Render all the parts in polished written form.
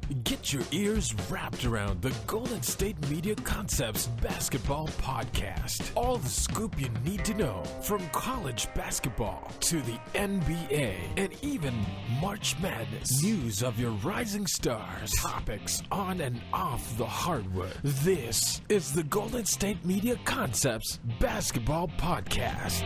Get your ears wrapped around the Golden State Media Concepts Basketball Podcast. All the scoop you need to know, from college basketball to the NBA and even March Madness. News of your rising stars, topics on and off the hardwood. This is the Golden State Media Concepts Basketball Podcast.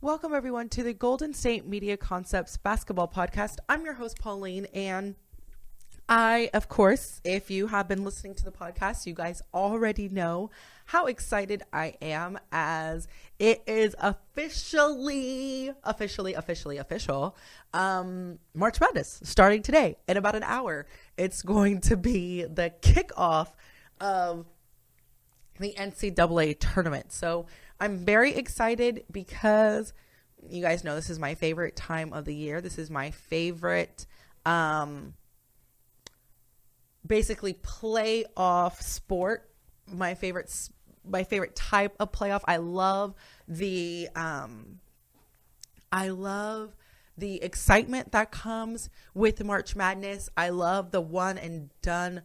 Welcome, everyone, to the Golden State Media Concepts Basketball Podcast. I'm your host, Pauline, and I, of course, if you have been listening to the podcast, you guys already know how excited I am as it is officially official. March Madness starting today in about an hour. It's going to be the kickoff of the NCAA tournament. So I'm very excited because you guys know this is my favorite time of the year. This is my favorite, basically playoff sport. My favorite type of playoff. I love the excitement that comes with March Madness. I love the one and done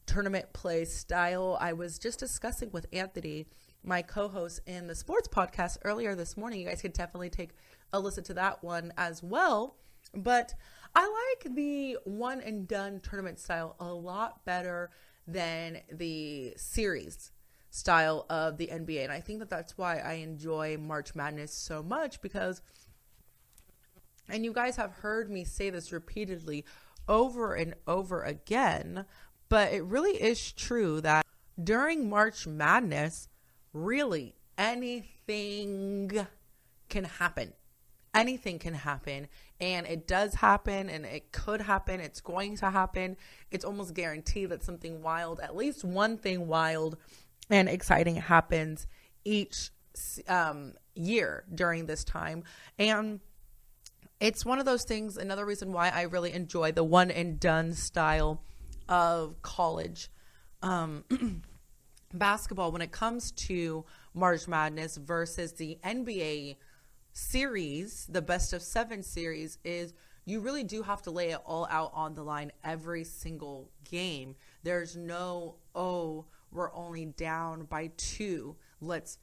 tournament play style. I was just discussing with Anthony, my co-host in the sports podcast, earlier this morning. You guys could definitely take a listen to that one as well. But I like the one and done tournament style a lot better than the series style of the NBA. And I think that that's why I enjoy March Madness so much, because, and you guys have heard me say this repeatedly over and over again, but it really is true that during March Madness, really anything can happen. Anything can happen, and it does happen, and it could happen. It's going to happen. It's almost guaranteed that something wild, at least one thing wild and exciting, happens each year during this time. And it's one of those things, another reason why I really enjoy the one and done style of college basketball when it comes to March Madness versus the NBA series, the best of 7 series, is you really do have to lay it all out on the line every single game. There's no, we're only down by 2. Let's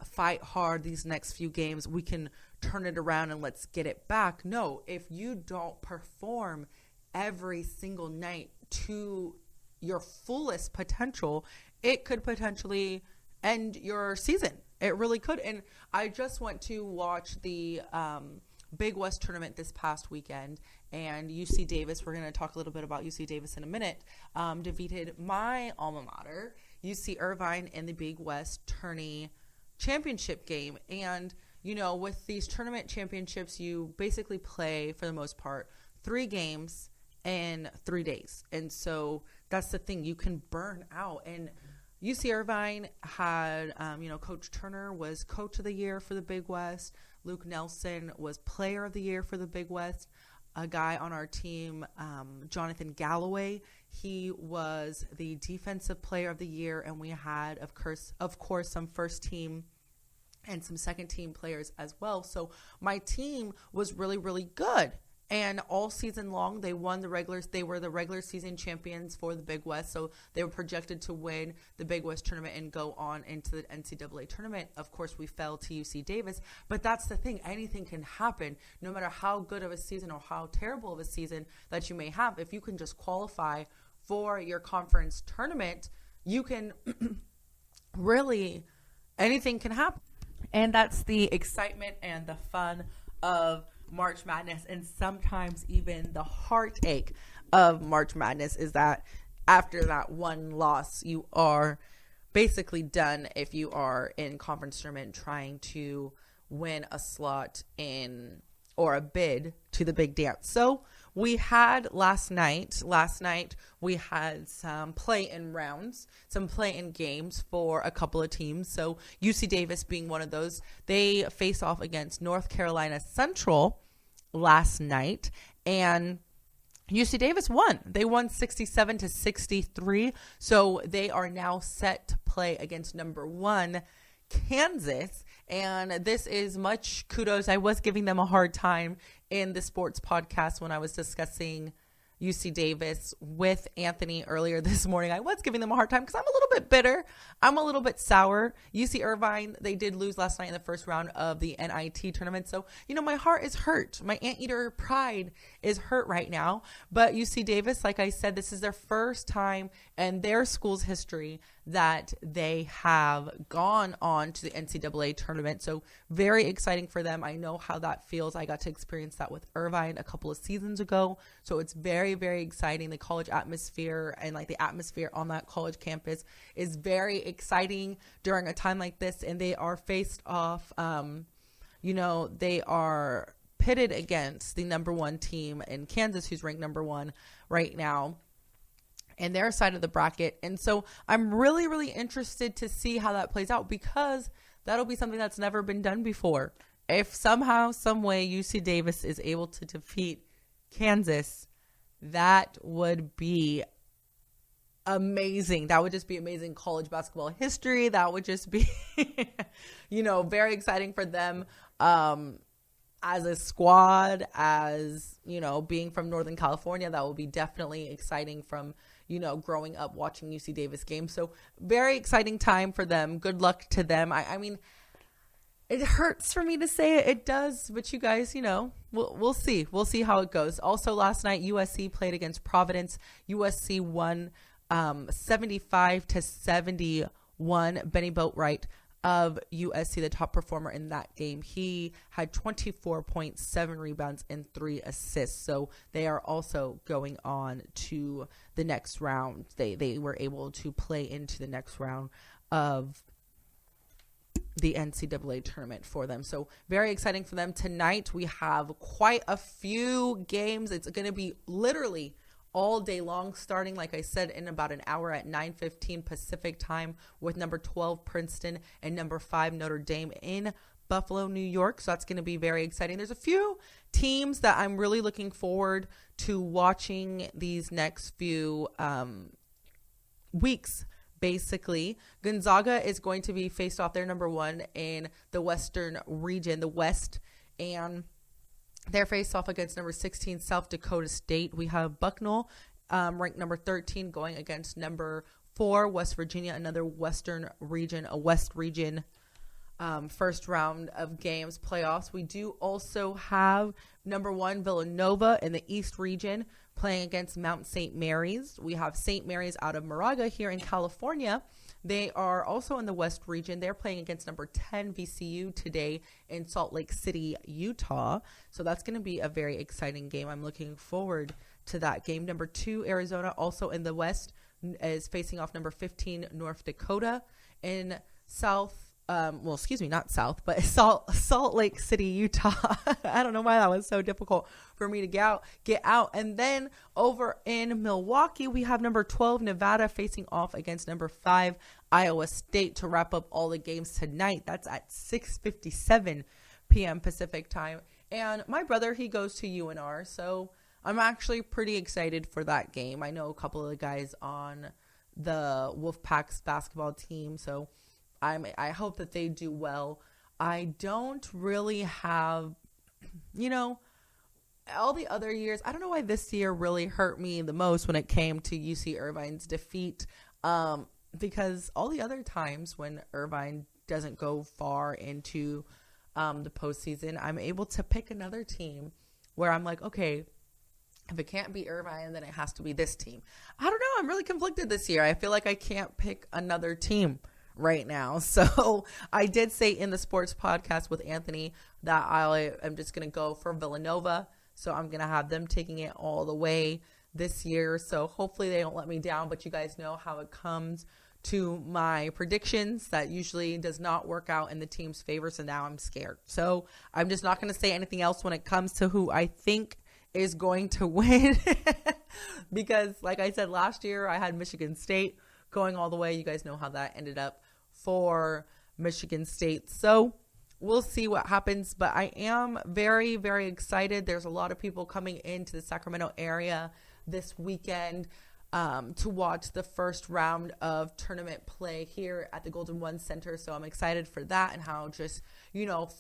fight hard these next few games. We can turn it around and let's get it back. No, if you don't perform every single night to your fullest potential, it could potentially end your season. It really could. And I just went to watch the Big West tournament this past weekend, and UC Davis, we're going to talk a little bit about UC Davis in a minute, defeated my alma mater, UC Irvine, in the Big West tourney championship game. And, you know, with these tournament championships, you basically play, for the most part, 3 games in 3 days. And so that's the thing. You can burn out. And UC Irvine had, Coach Turner was Coach of the Year for the Big West. Luke Nelson was Player of the Year for the Big West. A guy on our team, Jonathan Galloway, he was the Defensive Player of the Year. And we had, of course, some first team and some second team players as well. So my team was really, really good. And all season long, they won the regulars. They were the regular season champions for the Big West. So they were projected to win the Big West tournament and go on into the NCAA tournament. Of course, we fell to UC Davis. But that's the thing. Anything can happen, no matter how good of a season or how terrible of a season that you may have. If you can just qualify for your conference tournament, you can really, anything can happen. And that's the excitement and the fun of March Madness, and sometimes even the heartache of March Madness is that after that one loss, you are basically done if you are in conference tournament trying to win a slot in or a bid to the big dance. So we had last night we had some play-in rounds, some play-in games for a couple of teams. So UC Davis being one of those. They face off against North Carolina Central last night, and UC Davis won. They won 67-63. So they are now set to play against number 1 Kansas, and this is much kudos. I was giving them a hard time in the sports podcast when I was discussing UC Davis with Anthony earlier this morning. I was giving them a hard time because I'm a little bit bitter. I'm a little bit sour. UC Irvine, they did lose last night in the first round of the NIT tournament. So, my heart is hurt. My anteater pride is hurt right now. But UC Davis, like I said, this is their first time in their school's history that they have gone on to the NCAA tournament. So very exciting for them. I know how that feels. I got to experience that with Irvine a couple of seasons ago. So it's very, very exciting. The college atmosphere and like the atmosphere on that college campus is very exciting during a time like this. And they are faced off, they are pitted against the number 1 team in Kansas, who's ranked number 1 right now, and their side of the bracket. And so I'm really, really interested to see how that plays out, because that'll be something that's never been done before. If somehow, some way UC Davis is able to defeat Kansas, that would be amazing. That would just be amazing college basketball history. That would just be, very exciting for them. As a squad, as, being from Northern California, that will be definitely exciting from, growing up watching UC Davis games. So very exciting time for them. Good luck to them. I mean, it hurts for me to say it. It does. But you guys, we'll see. We'll see how it goes. Also last night, USC played against Providence. USC won 75-71. Benny Boatwright of USC, the top performer in that game, he had 24.7 rebounds and 3 assists. So they are also going on to the next round. They were able to play into the next round of the NCAA tournament for them. So very exciting for them. Tonight we have quite a few games. It's going to be literally all day long, starting, like I said, in about an hour at 9:15 Pacific time with number 12 Princeton and number 5 Notre Dame in Buffalo, New York. So that's going to be very exciting. There's a few teams that I'm really looking forward to watching these next few weeks. Basically, Gonzaga is going to be faced off. They're number 1 in the Western region, the West, and they're faced off against number 16 South Dakota State. We have Bucknell, ranked number 13, going against number 4 West Virginia, another Western region, a West region first round of games playoffs. We do also have number 1 Villanova in the East region playing against Mount St. Mary's. We have St. Mary's out of Moraga here in California. They are also in the West region. They're playing against number 10 VCU today in Salt Lake City, Utah. So that's going to be a very exciting game. I'm looking forward to that game. Number 2 Arizona, also in the West, is facing off number 15 North Dakota in Salt Lake City, Utah. I don't know why that was so difficult for me to get out. And then over in Milwaukee, we have number 12 Nevada facing off against number 5 Iowa State to wrap up all the games tonight. That's at 6:57 p.m. Pacific time. And my brother, he goes to UNR, so I'm actually pretty excited for that game. I know a couple of the guys on the Wolfpack's basketball team, so I hope that they do well. I don't really have, all the other years. I don't know why this year really hurt me the most when it came to UC Irvine's defeat, because all the other times when Irvine doesn't go far into the postseason, I'm able to pick another team where I'm like, okay, if it can't be Irvine, then it has to be this team. I don't know. I'm really conflicted this year. I feel like I can't pick another team right now. So I did say in the sports podcast with Anthony that I am just going to go for Villanova. So I'm going to have them taking it all the way this year. So hopefully they don't let me down, but you guys know how it comes to my predictions. That usually does not work out in the team's favor. So now I'm scared. So I'm just not going to say anything else when it comes to who I think is going to win. Because like I said, last year I had Michigan State going all the way. You guys know how that ended up for Michigan State. So we'll see what happens, but I am very, very excited. There's a lot of people coming into the Sacramento area this weekend to watch the first round of tournament play here at the Golden One Center. So I'm excited for that and how just,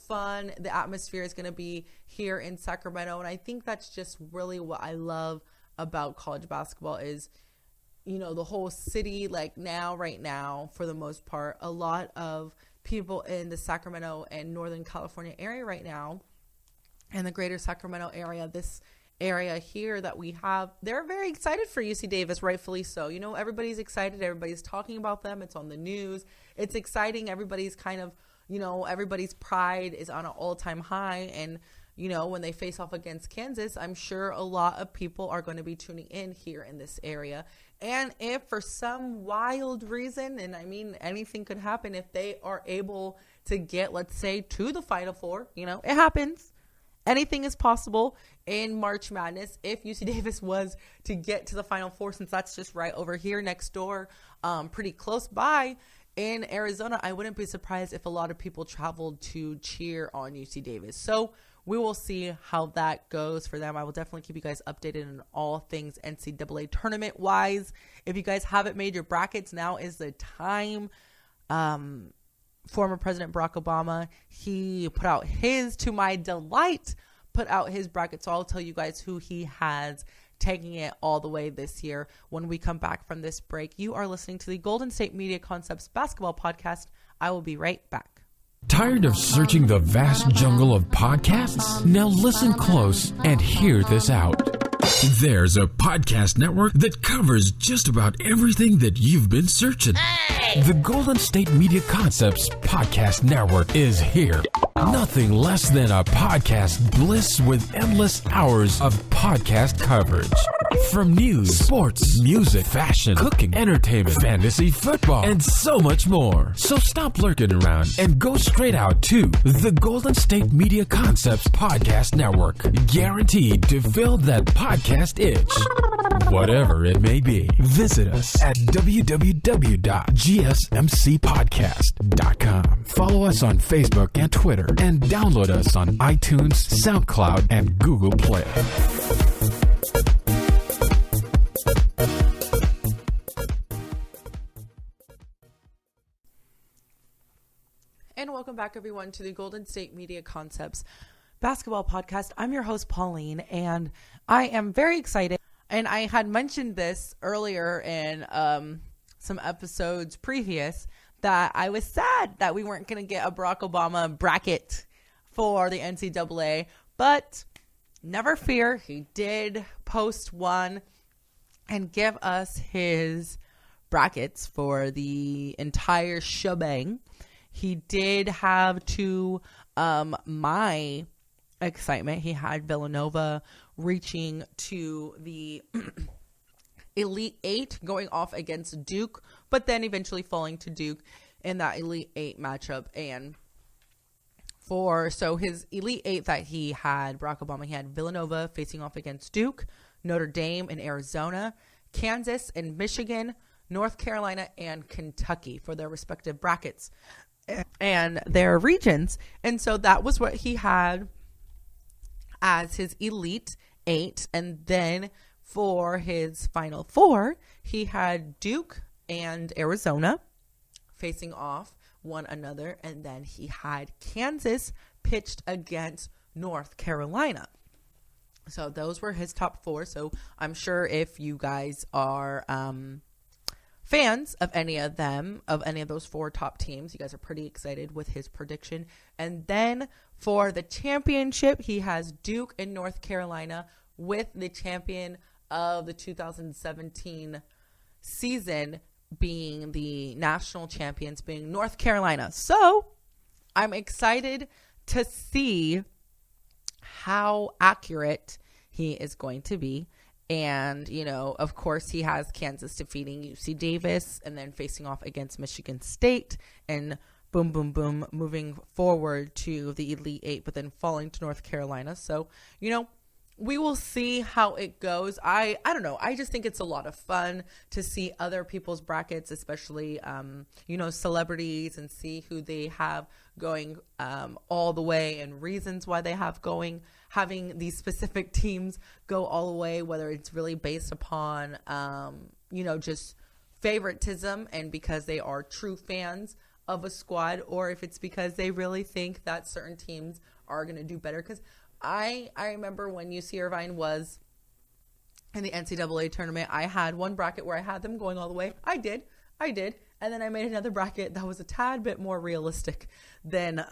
fun the atmosphere is going to be here in Sacramento. And I think that's just really what I love about college basketball is, the whole city, like right now, for the most part, a lot of people in the Sacramento and Northern California area right now, and the greater Sacramento area, this area here that we have, they're very excited for UC Davis, rightfully so. Everybody's excited. Everybody's talking about them. It's on the news. It's exciting. Everybody's kind of, everybody's pride is on an all-time high. And, when they face off against Kansas, I'm sure a lot of people are going to be tuning in here in this area. And if for some wild reason, and I mean, anything could happen, if they are able to get, let's say, to the Final Four, it happens. Anything is possible in March Madness. If UC Davis was to get to the Final Four, since that's just right over here next door, pretty close by in Arizona, I wouldn't be surprised if a lot of people traveled to cheer on UC Davis. So we will see how that goes for them. I will definitely keep you guys updated on all things NCAA tournament wise. If you guys haven't made your brackets, now is the time. Former President Barack Obama, he put out to my delight, put out his bracket. So I'll tell you guys who he has taking it all the way this year when we come back from this break. You are listening to the Golden State Media Concepts Basketball Podcast. I will be right back. Tired of searching the vast jungle of podcasts? Now listen close and hear this out. There's a podcast network that covers just about everything that you've been searching. Hey! The Golden State Media Concepts Podcast Network is here. Nothing less than a podcast bliss with endless hours of podcast coverage. From news, sports, music, fashion, cooking, entertainment, fantasy, football, and so much more. So stop lurking around and go straight out to the Golden State Media Concepts Podcast Network. Guaranteed to fill that podcast itch. Whatever it may be. Visit us at www.gsmcpodcast.com. Follow us on Facebook and Twitter, and download us on iTunes, SoundCloud, and Google Play. And welcome back, everyone, to the Golden State Media Concepts Basketball Podcast. I'm your host, Pauline, and I am very excited. And I had mentioned this earlier in some episodes previous that I was sad that we weren't going to get a Barack Obama bracket for the NCAA, but never fear, he did post one and give us his brackets for the entire shebang. He did have, to my excitement, he had Villanova reaching to the Elite Eight, going off against Duke, but then eventually falling to Duke in that Elite Eight matchup. And so his Elite Eight that he had, Barack Obama, he had Villanova facing off against Duke, Notre Dame and Arizona, Kansas and Michigan, North Carolina and Kentucky for their respective brackets and their regions. And so that was what he had as his Elite Eight. And then for his Final Four, he had Duke and Arizona facing off one another. And then he had Kansas pitched against North Carolina. So those were his top four. So I'm sure if you guys are fans of any of them, of any of those four top teams, you guys are pretty excited with his prediction. And then for the championship, he has Duke and North Carolina, with the champion of the 2017 season being the national champions, being North Carolina. So I'm excited to see how accurate he is going to be. And, of course, he has Kansas defeating UC Davis and then facing off against Michigan State and boom, boom, boom, moving forward to the Elite Eight, but then falling to North Carolina. So, we will see how it goes. I don't know. I just think it's a lot of fun to see other people's brackets, especially, celebrities, and see who they have going all the way and reasons why they have having these specific teams go all the way, whether it's really based upon, just favoritism and because they are true fans of a squad, or if it's because they really think that certain teams are going to do better. Because I remember when UC Irvine was in the NCAA tournament, I had one bracket where I had them going all the way. I did. And then I made another bracket that was a tad bit more realistic than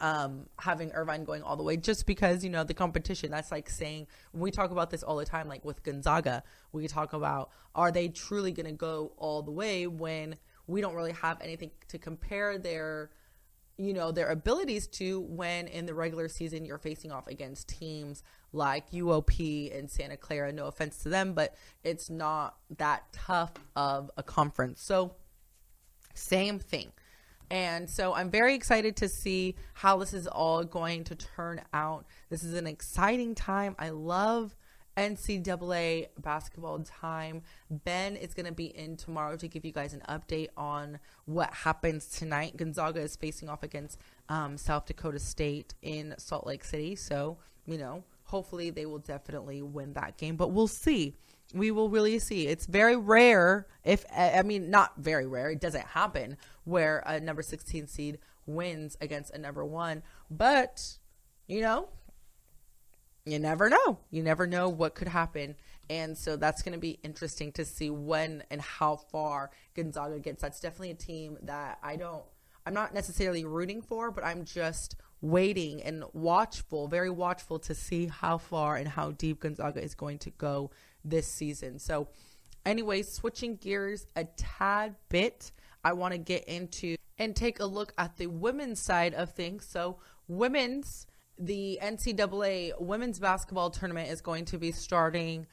having Irvine going all the way, just because, the competition. That's like saying, we talk about this all the time, like with Gonzaga, we talk about, are they truly going to go all the way when we don't really have anything to compare their abilities to, when in the regular season you're facing off against teams like UOP and Santa Clara. No offense to them, but it's not that tough of a conference. So same thing. And so I'm very excited to see how this is all going to turn out. This is an exciting time. I love NCAA basketball time. Ben is going to be in tomorrow to give you guys an update on what happens tonight. Gonzaga is facing off against South Dakota State in Salt Lake City. So, hopefully they will definitely win that game. But we'll see. We will really see. It's very rare, not very rare, it doesn't happen, where a number 16 seed wins against a number 1. But, you never know. You never know what could happen. And so that's going to be interesting to see when and how far Gonzaga gets. That's definitely a team that I'm not necessarily rooting for, but I'm just waiting and very watchful to see how far and how deep Gonzaga is going to go this season. So anyway, switching gears a tad bit, I want to get into and take a look at the women's side of things. So the NCAA women's basketball tournament is going to be starting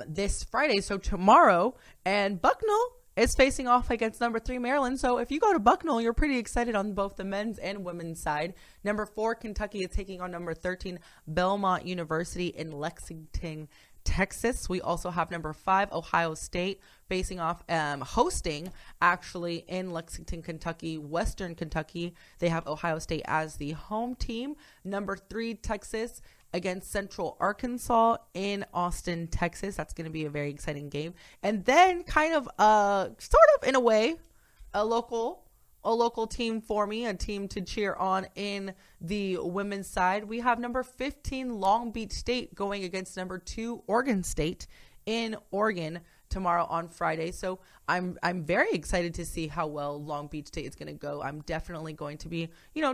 this Friday, so tomorrow, and Bucknell is facing off against number 3 Maryland. So if you go to Bucknell, you're pretty excited on both the men's and women's side. Number 4 Kentucky is taking on number 13 Belmont University in Lexington, Texas. We also have number 5 Ohio State facing off, hosting actually in Lexington, Kentucky, Western Kentucky. They have Ohio State as the home team. Number 3 Texas against Central Arkansas in Austin, Texas. That's going to be a very exciting game. And then kind of sort of in a way a local team for me, a team to cheer on in the women's side. We have number 15 Long Beach State going against number 2 Oregon State in Oregon tomorrow on Friday. So I'm very excited to see how well Long Beach State is going to go. I'm definitely going to be,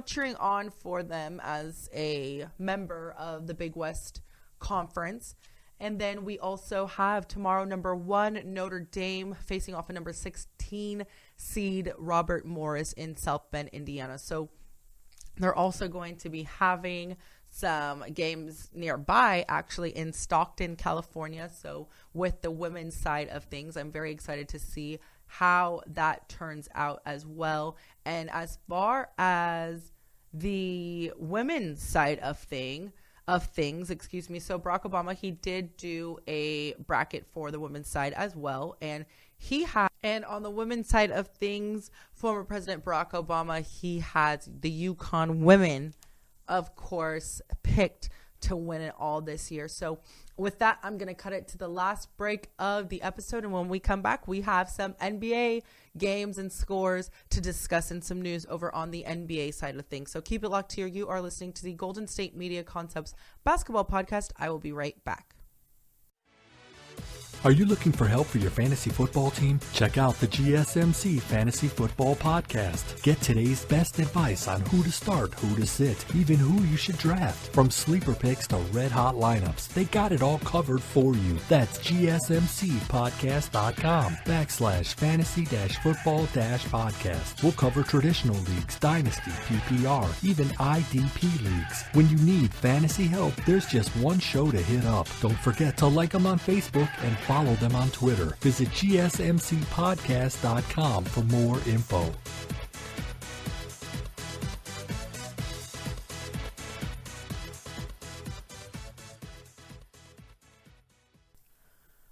cheering on for them as a member of the Big West Conference. And then we also have tomorrow number 1 Notre Dame facing off a number 16 seed Robert Morris in South Bend, Indiana. So they're also going to be having some games nearby, actually in Stockton, California. So with the women's side of things, I'm very excited to see how that turns out as well. And as far as the women's side of things, so Barack Obama, he did do a bracket for the women's side as well, and on the women's side of things, former President Barack Obama, he has the UConn women, of course, picked to win it all this year. So with that, I'm going to cut it to the last break of the episode. And when we come back, we have some NBA games and scores to discuss and some news over on the NBA side of things. So keep it locked here. You are listening to the Golden State Media Concepts Basketball Podcast. I will be right back. Are you looking for help for your fantasy football team? Check out the GSMC Fantasy Football Podcast. Get today's best advice on who to start, who to sit, even who you should draft. From sleeper picks to red-hot lineups, they got it all covered for you. That's gsmcpodcast.com/fantasy-football-podcast. We'll cover traditional leagues, dynasty, PPR, even IDP leagues. When you need fantasy help, there's just one show to hit up. Don't forget to like them on Facebook and follow them on Twitter. Visit gsmcpodcast.com for more info.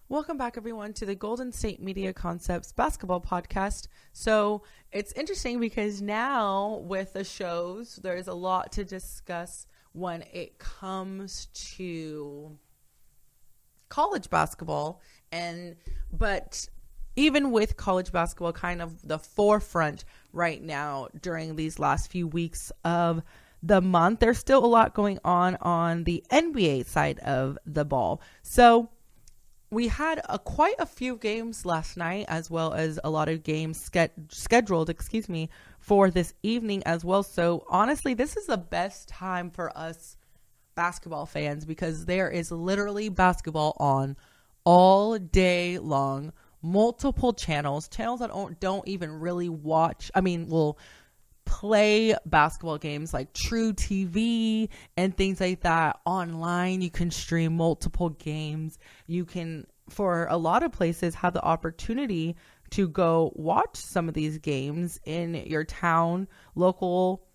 Welcome back, everyone, to the Golden State Media Concepts basketball podcast. So it's interesting because now with the shows, there's a lot to discuss when it comes to college basketball. But even with college basketball kind of the forefront right now during these last few weeks of the month, there's still a lot going on the NBA side of the ball. So we had quite a few games last night, as well as a lot of games scheduled for this evening as well. So honestly, this is the best time for us basketball fans because there is literally basketball on all day long, multiple channels that don't even really watch. Will play basketball games like True TV and things like that online. You can stream multiple games. You can, for a lot of places, have the opportunity to go watch some of these games in your town, local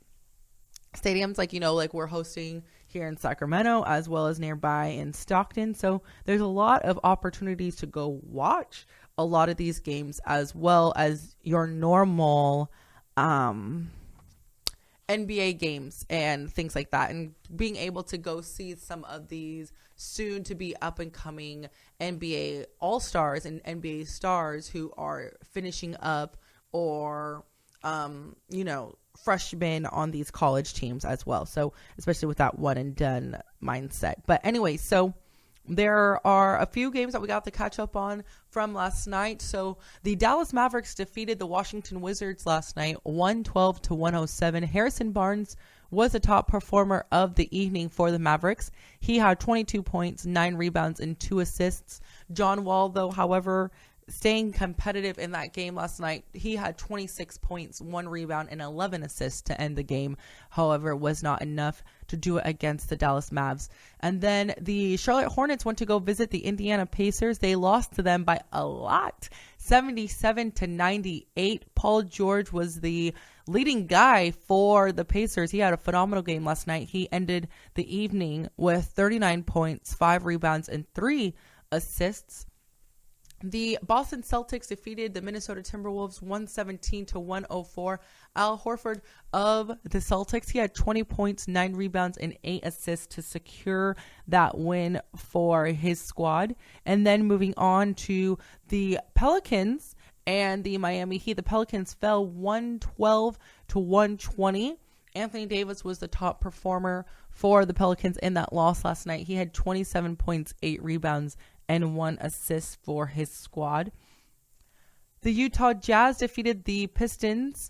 stadiums, like we're hosting here in Sacramento, as well as nearby in Stockton. So there's a lot of opportunities to go watch a lot of these games, as well as your normal NBA games and things like that, and being able to go see some of these soon to be up and coming NBA All-Stars and NBA stars who are finishing up or freshmen on these college teams as well. So especially with that one and done mindset. But anyway, so there are a few games that we got to catch up on from last night. So the Dallas Mavericks defeated the Washington Wizards last night, 112-107. Harrison Barnes was the top performer of the evening for the Mavericks. He had 22 points, 9 rebounds, and 2 assists. John Wall, though, however, staying competitive in that game last night, he had 26 points, 1 rebound, and 11 assists to end the game. However, it was not enough to do it against the Dallas Mavs. And then the Charlotte Hornets went to go visit the Indiana Pacers. They lost to them by a lot, 77-98. Paul George was the leading guy for the Pacers. He had a phenomenal game last night. He ended the evening with 39 points, 5 rebounds, and 3 assists. The Boston Celtics defeated the Minnesota Timberwolves 117-104. Al Horford of the Celtics, he had 20 points, 9 rebounds, and 8 assists to secure that win for his squad. And then moving on to the Pelicans and the Miami Heat. The Pelicans fell 112-120. Anthony Davis was the top performer for the Pelicans in that loss last night. He had 27 points, 8 rebounds, and 1 assist for his squad. The Utah Jazz defeated the Pistons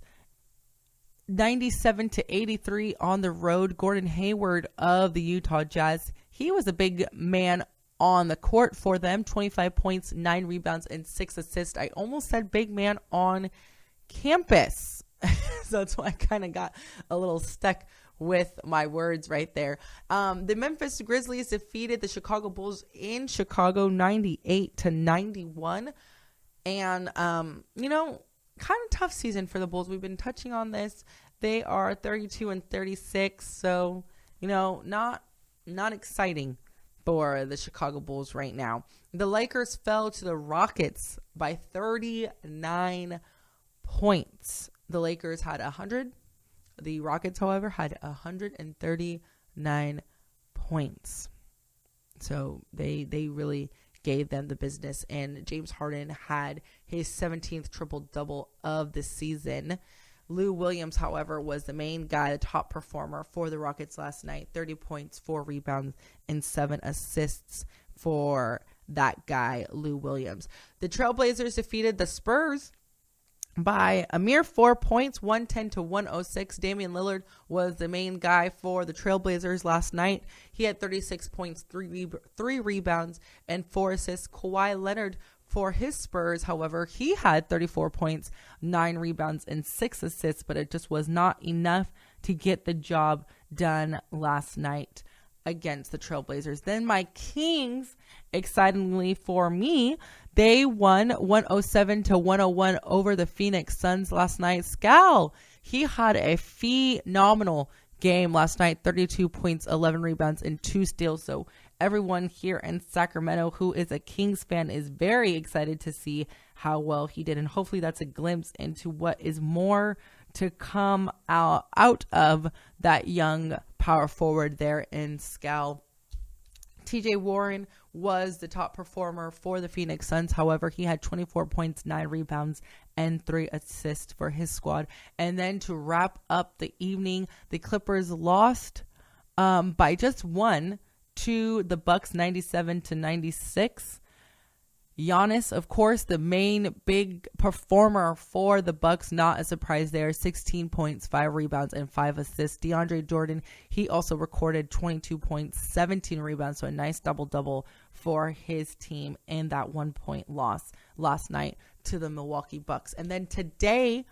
97-83 on the road. Gordon Hayward of the Utah Jazz, he was a big man on the court for them. 25 points, 9 rebounds, and 6 assists. I almost said big man on campus. So that's why I kind of got a little stuck with my words right there. The Memphis Grizzlies defeated the Chicago Bulls in Chicago 98-91. And, kind of tough season for the Bulls. We've been touching on this. They are 32-36. So, not exciting for the Chicago Bulls right now. The Lakers fell to the Rockets by 39 points. The Lakers had 100. The Rockets, however, had 139 points. So they really gave them the business. And James Harden had his 17th triple-double of the season. Lou Williams, however, was the main guy, the top performer for the Rockets last night. 30 points, 4 rebounds, and 7 assists for that guy, Lou Williams. The Trailblazers defeated the Spurs by a mere 4 points, 110-106. Damian Lillard was the main guy for the Trailblazers last night. He had 36 points, 3 rebounds, and 4 assists. Kawhi Leonard for his Spurs, however, he had 34 points, 9 rebounds, and 6 assists, but it just was not enough to get the job done last night against the Trailblazers. Then my Kings, excitingly for me, they won 107-101 over the Phoenix Suns last night. Scal, he had a phenomenal game last night, 32 points, 11 rebounds, and 2 steals. So everyone here in Sacramento who is a Kings fan is very excited to see how well he did. And hopefully that's a glimpse into what is more to come out of that young power forward there in Scal. TJ Warren was the top performer for the Phoenix Suns. However, he had 24 points, 9 rebounds, and 3 assists for his squad. And then to wrap up the evening, the Clippers lost by just 1 to the Bucks, 97-96. Giannis, of course, the main big performer for the Bucks, not a surprise there. 16 points, 5 rebounds, and 5 assists. DeAndre Jordan, he also recorded 22 points, 17 rebounds, so a nice double-double for his team in that 1-point loss last night to the Milwaukee Bucks. And then today,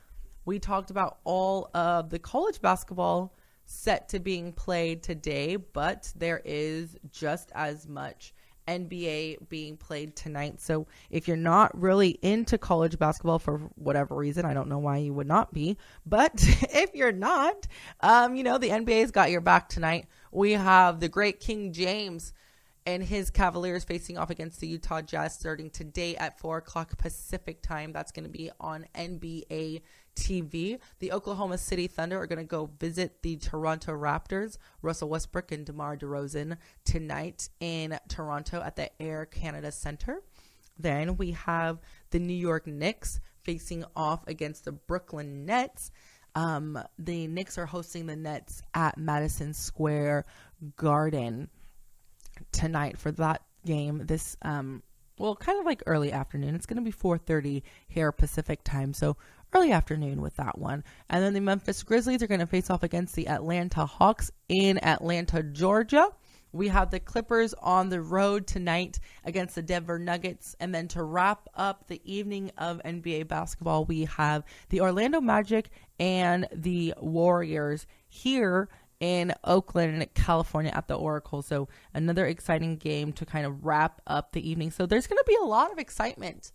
we talked about all of the college basketball set to being played today, but there is just as much NBA being played tonight. So if you're not really into college basketball for whatever reason, I don't know why you would not be, but if you're not, the NBA's got your back tonight. We have the great King James and his Cavaliers facing off against the Utah Jazz starting today at 4 o'clock Pacific time. That's going to be on NBA TV. The Oklahoma City Thunder are going to go visit the Toronto Raptors. Russell Westbrook and DeMar DeRozan tonight in Toronto at the Air Canada Center. Then we have the New York Knicks facing off against the Brooklyn Nets. The Knicks are hosting the Nets at Madison Square Garden tonight for that game. This kind of like early afternoon. It's going to be 4:30 here Pacific time, so early afternoon with that one. And then the Memphis Grizzlies are going to face off against the Atlanta Hawks in Atlanta, Georgia. We have the Clippers on the road tonight against the Denver Nuggets. And then to wrap up the evening of NBA basketball, we have the Orlando Magic and the Warriors here in Oakland, California at the Oracle. So another exciting game to kind of wrap up the evening. So there's going to be a lot of excitement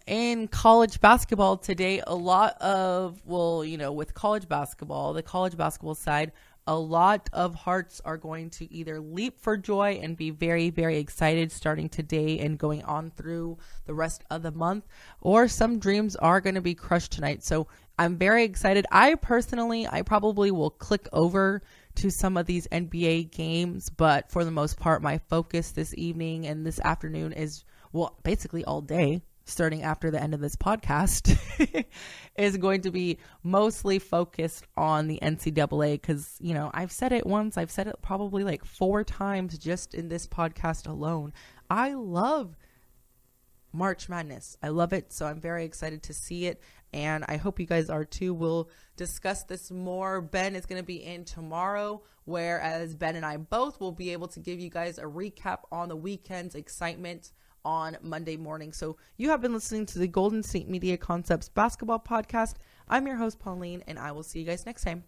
in college basketball today. A lot of, with college basketball, the college basketball side, a lot of hearts are going to either leap for joy and be very, very excited starting today and going on through the rest of the month, or some dreams are going to be crushed tonight. So I'm very excited. I probably will click over to some of these NBA games, but for the most part, my focus this evening and this afternoon is, basically all day, starting after the end of this podcast, is going to be mostly focused on the NCAA because, I've said it once, I've said it probably like 4 times just in this podcast alone. I love March Madness. I love it. So I'm very excited to see it. And I hope you guys are too. We'll discuss this more. Ben is going to be in tomorrow, whereas Ben and I both will be able to give you guys a recap on the weekend's excitement on Monday morning. So you have been listening to the Golden State Media Concepts Basketball Podcast. I'm your host, Pauline, and I will see you guys next time.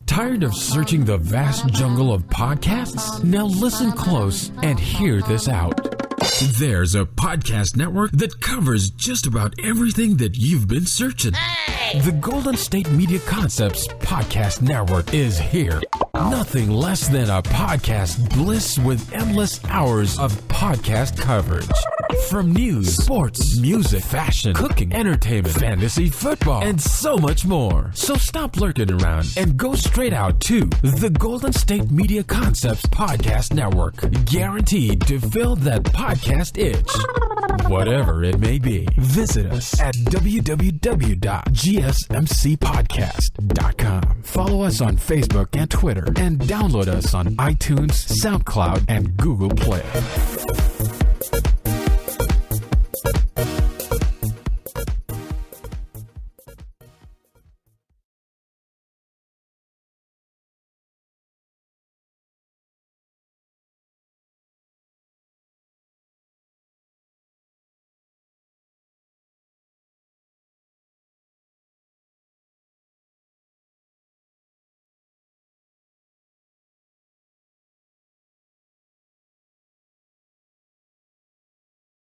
Tired of searching the vast jungle of podcasts? Now listen close and hear this out. There's a podcast network that covers just about everything that you've been searching. Hey! The Golden State Media Concepts Podcast Network is here. Nothing less than a podcast bliss with endless hours of podcast coverage. From news, sports, music, fashion, cooking, entertainment, fantasy, football, and so much more. So stop lurking around and go straight out to the Golden State Media Concepts Podcast Network. Guaranteed to fill that podcast itch. Whatever it may be. Visit us at www.gsmcpodcast.com. Follow us on Facebook and Twitter, and download us on iTunes, SoundCloud, and Google Play.